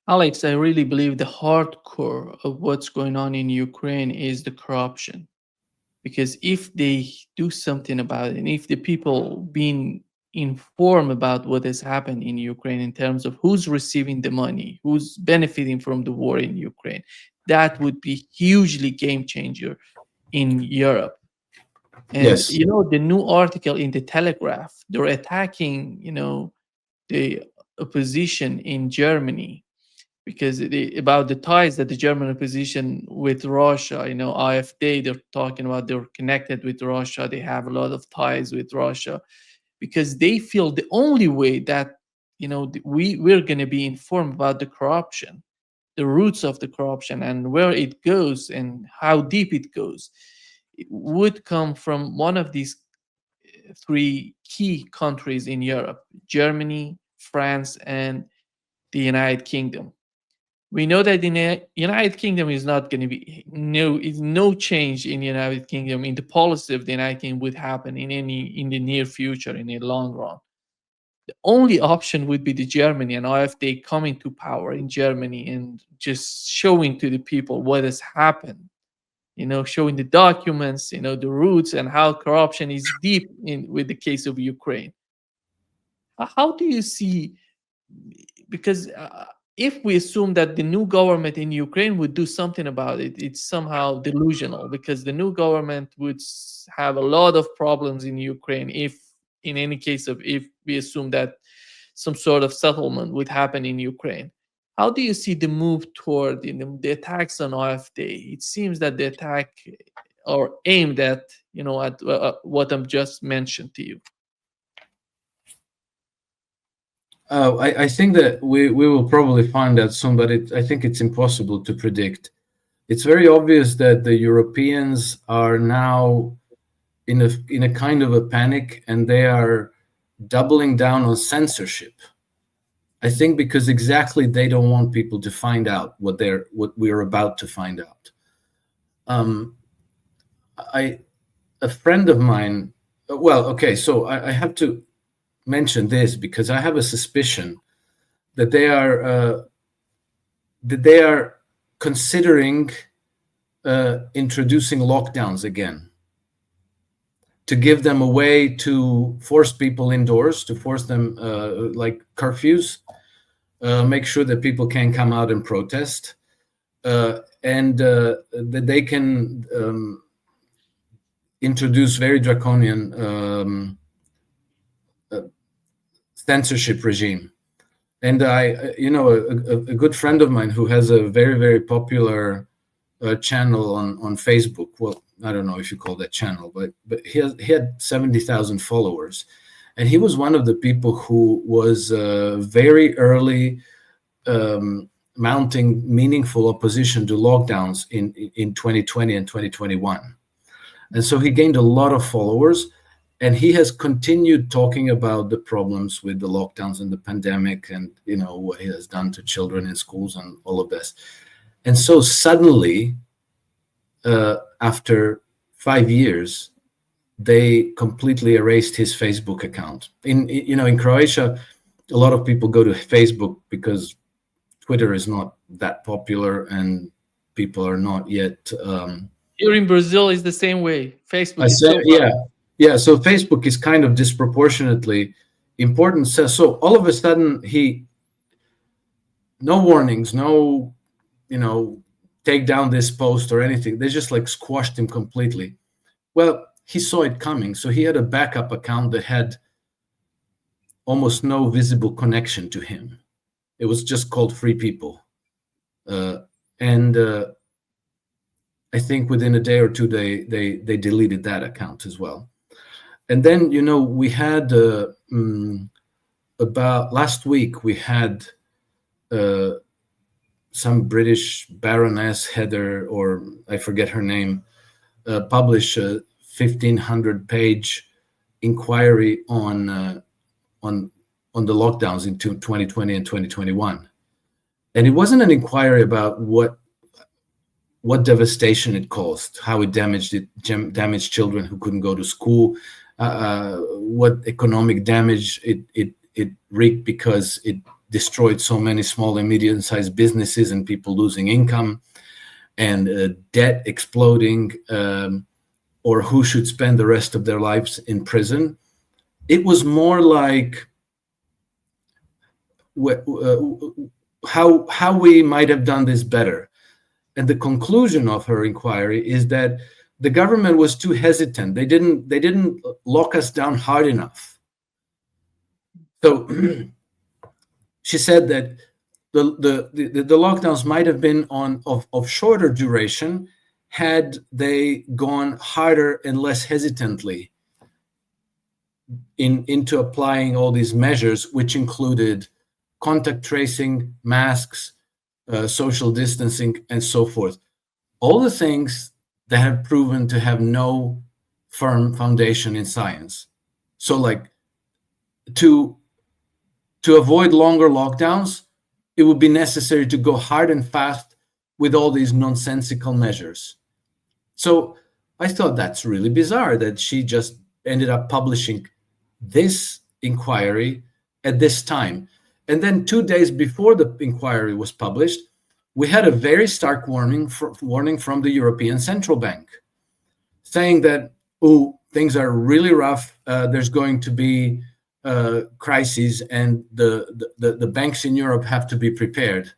Alex, I really believe the hardcore of what's going on in Ukraine is the corruption. Because if they do something about it, and if the people being informed about what has happened in Ukraine in terms of who's receiving the money, who's benefiting from the war in Ukraine, that would be hugely game changer in Europe. And Yes, you know, the new article in the Telegraph, they're attacking, the opposition in Germany because about the ties that the German opposition with Russia, AfD, they're talking about they're connected with Russia. They have a lot of ties with Russia because they feel the only way that we're going to be informed about the corruption, the roots of the corruption, and where it goes and how deep it goes, it would come from one of these three key countries in Europe: Germany, France, and the United Kingdom. We know that in the United Kingdom is not going to be no change in the United Kingdom in the policy of the United Kingdom would happen in the near future in the long run. The only option would be the Germany and AfD coming to power in Germany and just showing to the people what has happened. Showing the documents, the roots and how corruption is deep in with the case of Ukraine. How do you see, because if we assume that the new government in Ukraine would do something about it, it's somehow delusional because the new government would have a lot of problems in Ukraine if, in any case of if we assume that some sort of settlement would happen in Ukraine. How do you see the move toward the attacks on AfD? It seems that the attack are aimed at what I'm just mentioned to you. I think that we will probably find out soon, but I think it's impossible to predict. It's very obvious that the Europeans are now in a kind of a panic, and they are doubling down on censorship. I think because exactly they don't want people to find out what we are about to find out. Um, I a friend of mine. Well, okay, so I have to mention this because I have a suspicion that they are considering introducing lockdowns again to give them a way to force people indoors, to force them like curfews, make sure that people can come out and protest, and that they can introduce very draconian censorship regime. And a good friend of mine who has a very, very popular channel on Facebook. Well, I don't know if you call that channel, but he had 70,000 followers, and he was one of the people who was very early mounting meaningful opposition to lockdowns in 2020 and 2021, and so he gained a lot of followers. And he has continued talking about the problems with the lockdowns and the pandemic, and what he has done to children in schools and all of this. And so suddenly, after 5 years, they completely erased his Facebook account. In Croatia, a lot of people go to Facebook because Twitter is not that popular, and people are not yet. Here in Brazil is the same way. I Facebook is said, so yeah, popular. yeah. So Facebook is kind of disproportionately important. So all of a sudden, no warnings, no, take down this post or anything. They just like squashed him completely. Well, he saw it coming, so he had a backup account that had almost no visible connection to him. It was just called Free People, and I think within a day or two they deleted that account as well. And then we had about last week we had some British Baroness Heather, or I forget her name, publish a 1,500-page inquiry on the lockdowns in 2020 and 2021, and it wasn't an inquiry about what devastation it caused, how it damaged children who couldn't go to school, what economic damage it wreaked because it destroyed so many small and medium-sized businesses and people losing income and debt exploding, or who should spend the rest of their lives in prison. It was more like how we might have done this better. And the conclusion of her inquiry is that the government was too hesitant. They didn't lock us down hard enough. So she said that the lockdowns might have been of shorter duration had they gone harder and less hesitantly into applying all these measures, which included contact tracing, masks, social distancing, and so forth. All the things that have proven to have no firm foundation in science. So like to avoid longer lockdowns, it would be necessary to go hard and fast with all these nonsensical measures. So I thought that's really bizarre that she just ended up publishing this inquiry at this time. And then 2 days before the inquiry was published, we had a very stark warning from the European Central Bank saying that, oh, things are really rough. There's going to be crises, and the banks in Europe have to be prepared,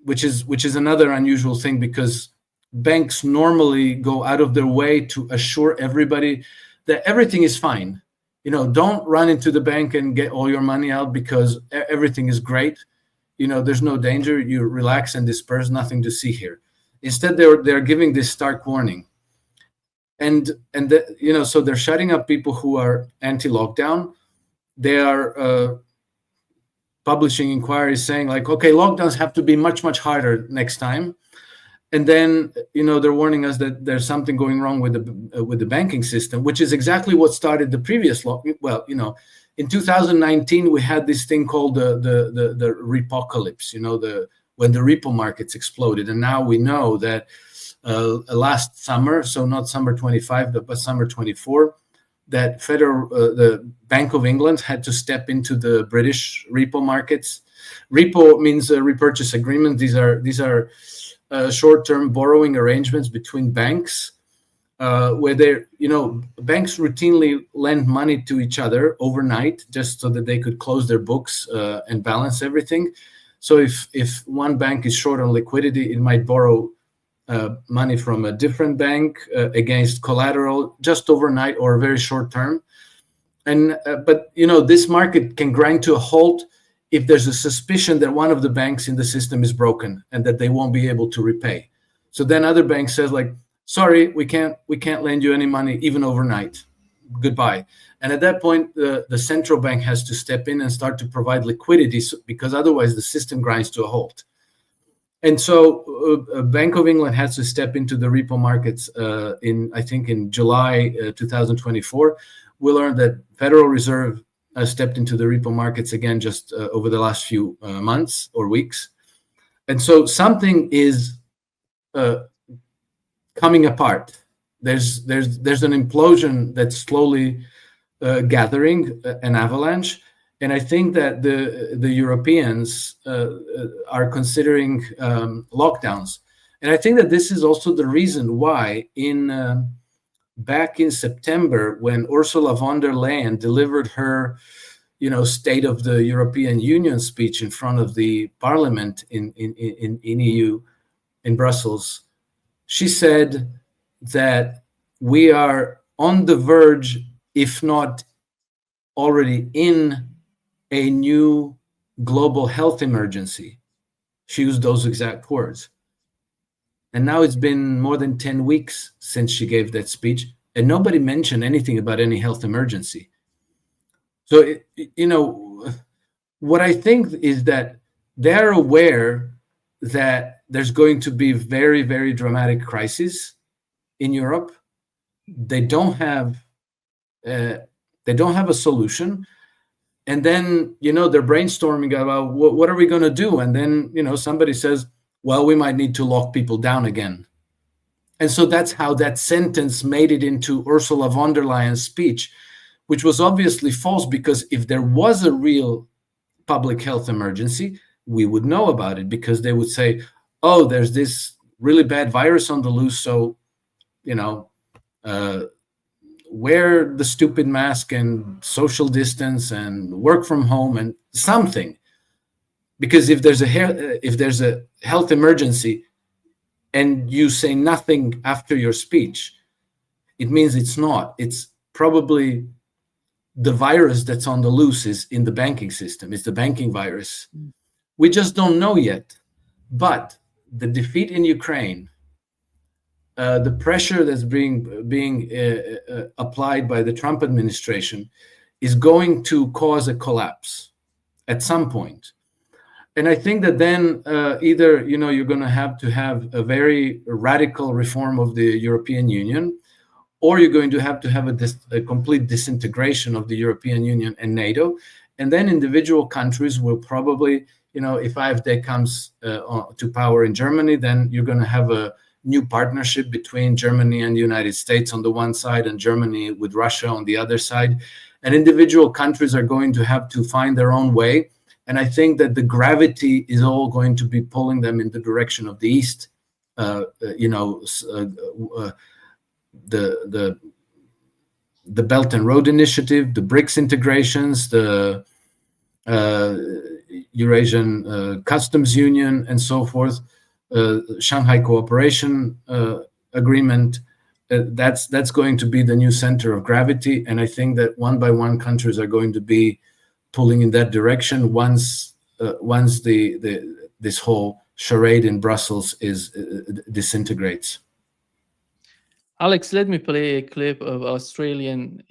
which is another unusual thing, because banks normally go out of their way to assure everybody that everything is fine. Don't run into the bank and get all your money out because everything is great. There's no danger. You relax and disperse. Nothing to see here. Instead, they're giving this stark warning, and so they're shutting up people who are anti-lockdown. They are publishing inquiries saying like, okay, lockdowns have to be much, much harder next time. And then, they're warning us that there's something going wrong with the banking system, which is exactly what started the previous Well, in 2019 we had this thing called the repocalypse. When the repo markets exploded, and now we know that last summer, so not summer 25, but summer 24, that the Bank of England had to step into the British repo markets. Repo means a repurchase agreement. These are short-term borrowing arrangements between banks, where banks routinely lend money to each other overnight just so that they could close their books and balance everything. So if one bank is short on liquidity, it might borrow money from a different bank against collateral just overnight or very short term. But this market can grind to a halt if there's a suspicion that one of the banks in the system is broken and that they won't be able to repay. So then other banks says like, sorry, we can't lend you any money even overnight. Goodbye. And at that point, the central bank has to step in and start to provide liquidity, because otherwise the system grinds to a halt. And so Bank of England has to step into the repo markets in July 2024. We learned that Federal Reserve stepped into the repo markets again just over the last few months or weeks. And so something is coming apart. There's an implosion that's slowly gathering, an avalanche. And I think that the Europeans are considering lockdowns. And I think that this is also the reason why back in September, when Ursula von der Leyen delivered her State of the European Union speech in front of the Parliament in EU in Brussels, she said that we are on the verge, if not already in, a new global health emergency. She used those exact words. And now it's been more than 10 weeks since she gave that speech, and nobody mentioned anything about any health emergency. So, what I think is that they're aware that there's going to be very, very dramatic crises in Europe. They don't have a solution. And then, they're brainstorming about what are we going to do? And then, somebody says, well, we might need to lock people down again. And so that's how that sentence made it into Ursula von der Leyen's speech, which was obviously false, because if there was a real public health emergency, we would know about it because they would say, oh, there's this really bad virus on the loose, so, you know, uh, wear the stupid mask and social distance and work from home and something. Because if there's a health emergency and you say nothing after your speech, it means it's not. It's probably the virus that's on the loose is in the banking system. It's the banking virus. We just don't know yet. But the defeat in Ukraine, the pressure that's being applied by the Trump administration, is going to cause a collapse at some point. And I think that then either you're going to have a very radical reform of the European Union, or you're going to have a complete disintegration of the European Union and NATO. And then individual countries will probably, if AfD comes to power in Germany, then you're going to have a new partnership between Germany and the United States on the one side and Germany with Russia on the other side. And individual countries are going to have to find their own way. And I think that the gravity is all going to be pulling them in the direction of the East. The Belt and Road Initiative, the BRICS integrations, the Eurasian Customs Union, and so forth, Shanghai Cooperation Agreement. That's going to be the new center of gravity, and I think that one by one countries are going to be pulling in that direction once this whole charade in Brussels disintegrates. Alex, let me play a clip of Australian,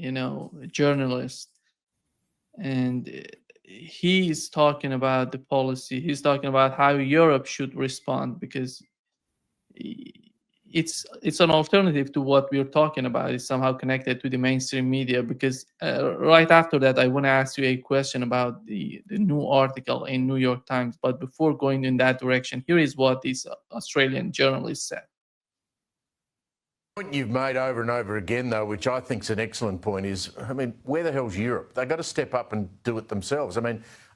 journalist, and he's talking about the policy. He's talking about how Europe should respond, because it's an alternative to what we're talking about. It's somehow connected to the mainstream media, because right after that, I want to ask you a question about the new article in New York Times. But before going in that direction, here is what this Australian journalist said. Point you've made over and over again, though, which I think is an excellent point, is, where the hell's Europe? They've got to step up and do it themselves.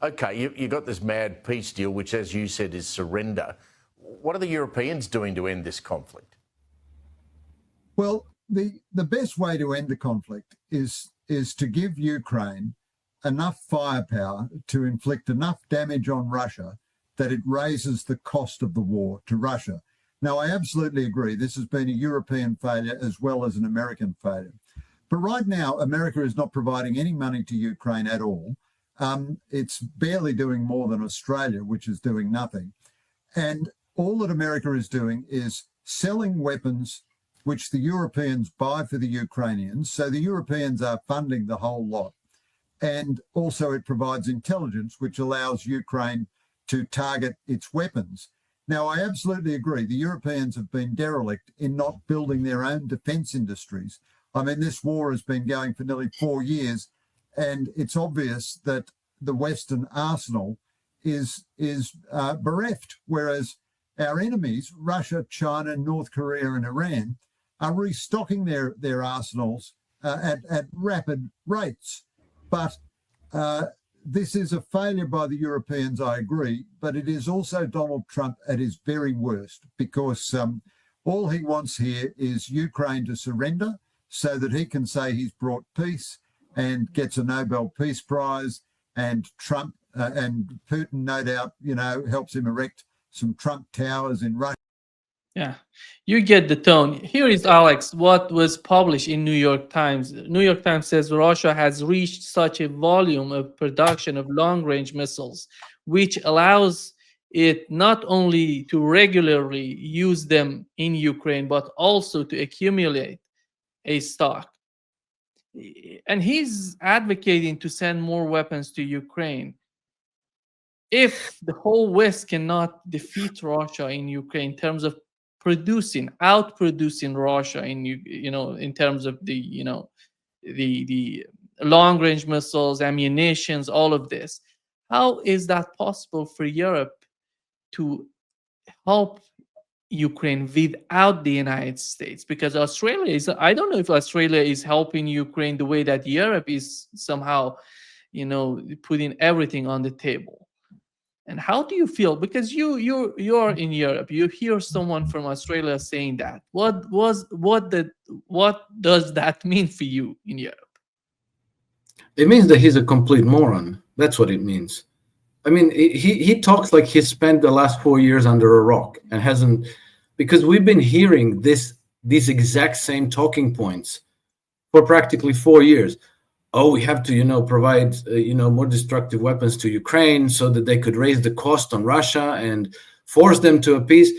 Okay, you got this mad peace deal, which, as you said, is surrender. What are the Europeans doing to end this conflict? Well, the best way to end the conflict is to give Ukraine enough firepower to inflict enough damage on Russia that it raises the cost of the war to Russia. Now, I absolutely agree. This has been a European failure as well as an American failure. But right now, America is not providing any money to Ukraine at all. It's barely doing more than Australia, which is doing nothing. And all that America is doing is selling weapons which the Europeans buy for the Ukrainians. So the Europeans are funding the whole lot. And also it provides intelligence, which allows Ukraine to target its weapons. Now, I absolutely agree. The Europeans have been derelict in not building their own defence industries. This war has been going for nearly 4 years, and it's obvious that the Western arsenal is bereft, whereas our enemies, Russia, China, North Korea and Iran, are restocking their arsenals at rapid rates. But this is a failure by the Europeans, I agree, but it is also Donald Trump at his very worst, because all he wants here is Ukraine to surrender so that he can say he's brought peace and gets a Nobel Peace Prize, and Trump and Putin, no doubt, helps him erect some Trump towers in Russia. Yeah, you get the tone. Here is, Alex, what was published in New York Times. New York Times says Russia has reached such a volume of production of long-range missiles, which allows it not only to regularly use them in Ukraine, but also to accumulate a stock. And he's advocating to send more weapons to Ukraine. If the whole West cannot defeat Russia in Ukraine in terms of outproducing Russia in terms of the long range missiles, ammunitions, all of this, how is that possible for Europe to help Ukraine without the United States? Because I don't know if Australia is helping Ukraine the way that Europe is somehow putting everything on the table. And how do you feel? Because you're in Europe, you hear someone from Australia saying that. What does that mean for you in Europe? It means that he's a complete moron. That's what it means. I mean, he talks like he spent the last 4 years under a rock and hasn't, because we've been hearing these exact same talking points for practically 4 years. Oh, we have to, provide, more destructive weapons to Ukraine so that they could raise the cost on Russia and force them to appease.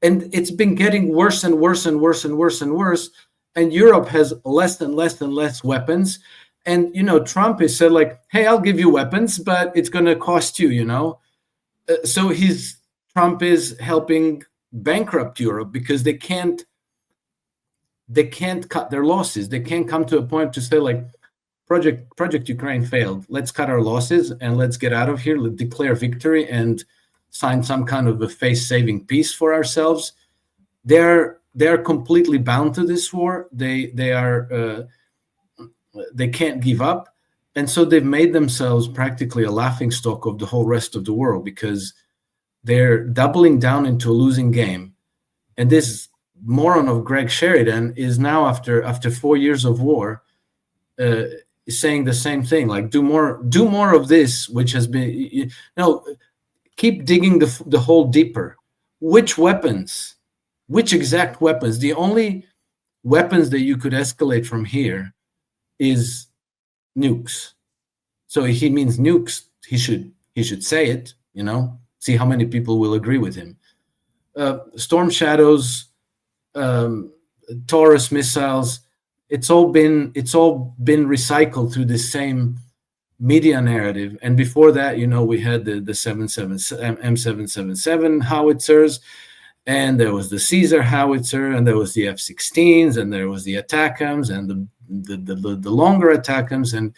And it's been getting worse and worse and worse and worse and worse. And Europe has less and less and less weapons. And, Trump has said like, hey, I'll give you weapons, but it's going to cost you, So Trump is helping bankrupt Europe because they can't cut their losses. They can't come to a point to say like, Project Ukraine failed. Let's cut our losses and let's get out of here. Let's declare victory and sign some kind of a face-saving peace for ourselves. They're completely bound to this war. They can't give up, and so they've made themselves practically a laughingstock of the whole rest of the world because they're doubling down into a losing game. And this moron of Greg Sheridan is now after 4 years of war. Is saying the same thing, like do more of this, which has been, keep digging the hole deeper. Which exact weapons? The only weapons that you could escalate from here is nukes. So if he means nukes, he should say it, see how many people will agree with him. Storm shadows, Taurus missiles, it's all been recycled through the same media narrative. And before that, we had the M777 howitzers, and there was the Caesar howitzer, and there was the F-16s, and there was the ATACMS, and the longer ATACMS. And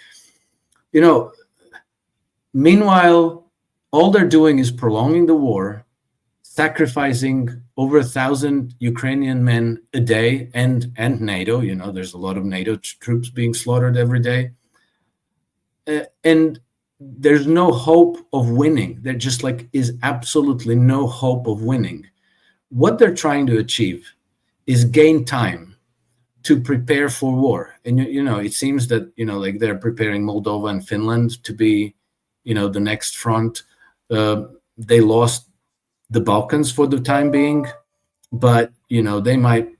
meanwhile, all they're doing is prolonging the war, sacrificing over 1,000 Ukrainian men a day, and NATO. There's a lot of NATO troops being slaughtered every day, and there's no hope of winning. There just is absolutely no hope of winning. What they're trying to achieve is gain time to prepare for war, and it seems that they're preparing Moldova and Finland to be the next front. They lost the Balkans for the time being, but they might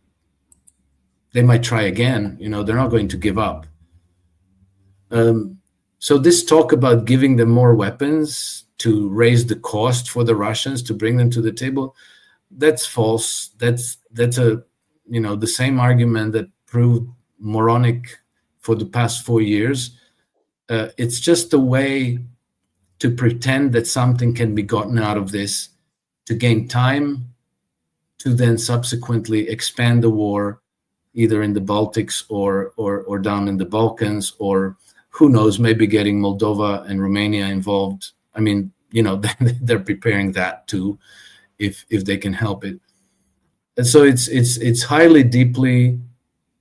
try again. They're not going to give up. So this talk about giving them more weapons to raise the cost for the Russians to bring them to the table, that's false. That's the same argument that proved moronic for the past 4 years. It's just a way to pretend that something can be gotten out of this, to gain time, to then subsequently expand the war, either in the Baltics or down in the Balkans, or who knows, maybe getting Moldova and Romania involved. I mean, they're preparing that too, if they can help it. And so it's highly, deeply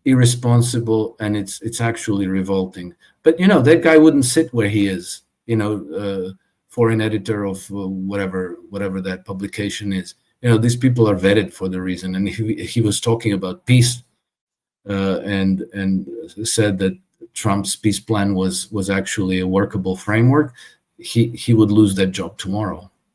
irresponsible, and it's actually revolting. But that guy wouldn't sit where he is. Foreign editor of whatever that publication is. These people are vetted for the reason. And he was talking about peace, and said that Trump's peace plan was actually a workable framework. He would lose that job tomorrow.